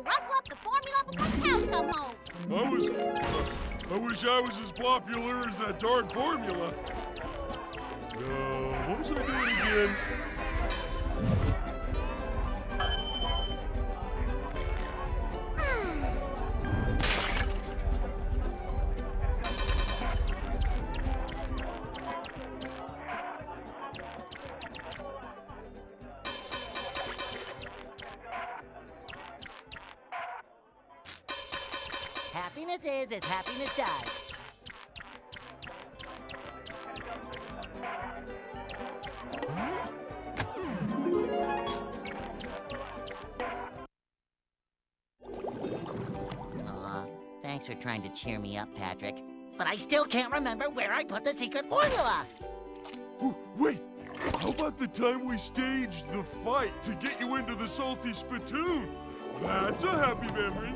Rustle up the formula before the cows come home. I wish I was as popular as that darn formula. What was I doing again? Happiness is as happiness does. Aw, thanks for trying to cheer me up, Patrick. But I still can't remember where I put the secret formula. Ooh, wait! How about the time we staged the fight to get you into the salty spittoon? That's a happy memory.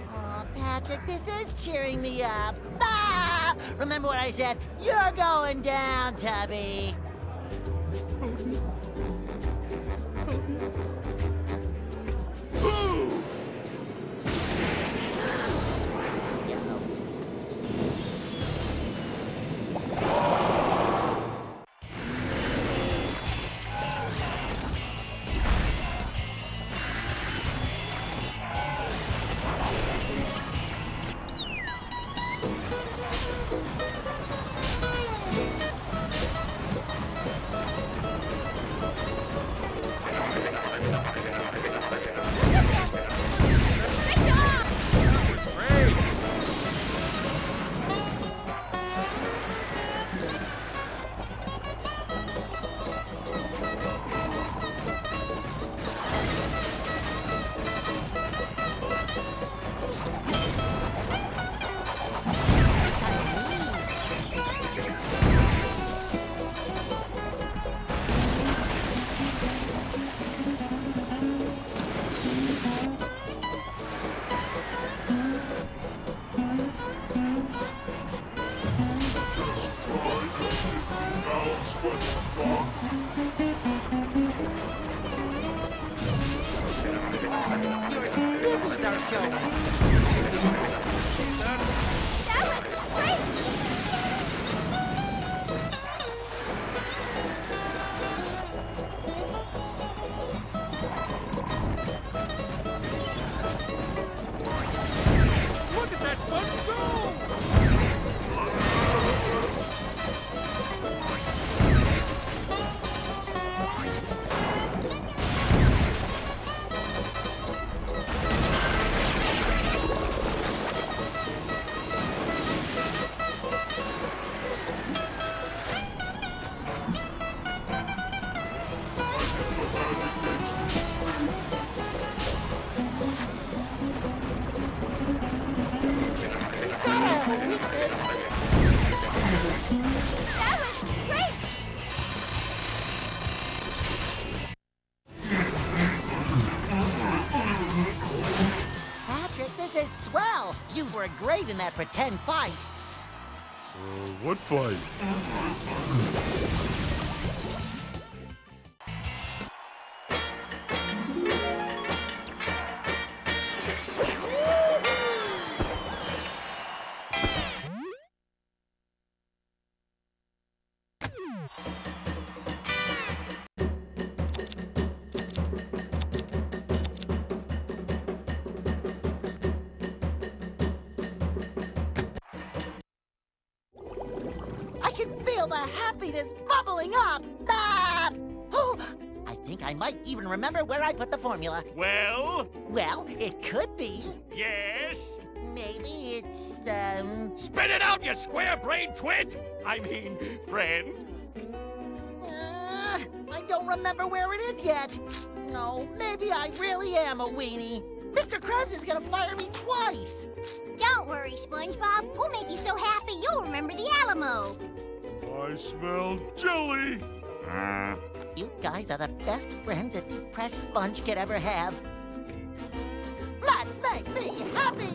Aw, Patrick, this is cheering me up. Ah! Remember what I said? You're going down, Tubby. Your sniffles are showing. That was great! Look at that sponge go! He's got a weakness. That was great! Patrick, this is swell. You were great in that pretend fight. What fight? I can feel the happiness bubbling up. Ah! Oh, I think I might even remember where I put the formula. Well, Well, it could be. yes? Maybe it's, Spit it out, you square-brained twit! I mean, friend. I don't remember where it is yet. No, maybe I really am a weenie. Mr. Krabs is gonna fire me twice. Don't worry, SpongeBob. We'll make you so happy you'll remember the Alamo. I smell jelly. You guys are the best friends a depressed sponge could ever have. Let's make me happy!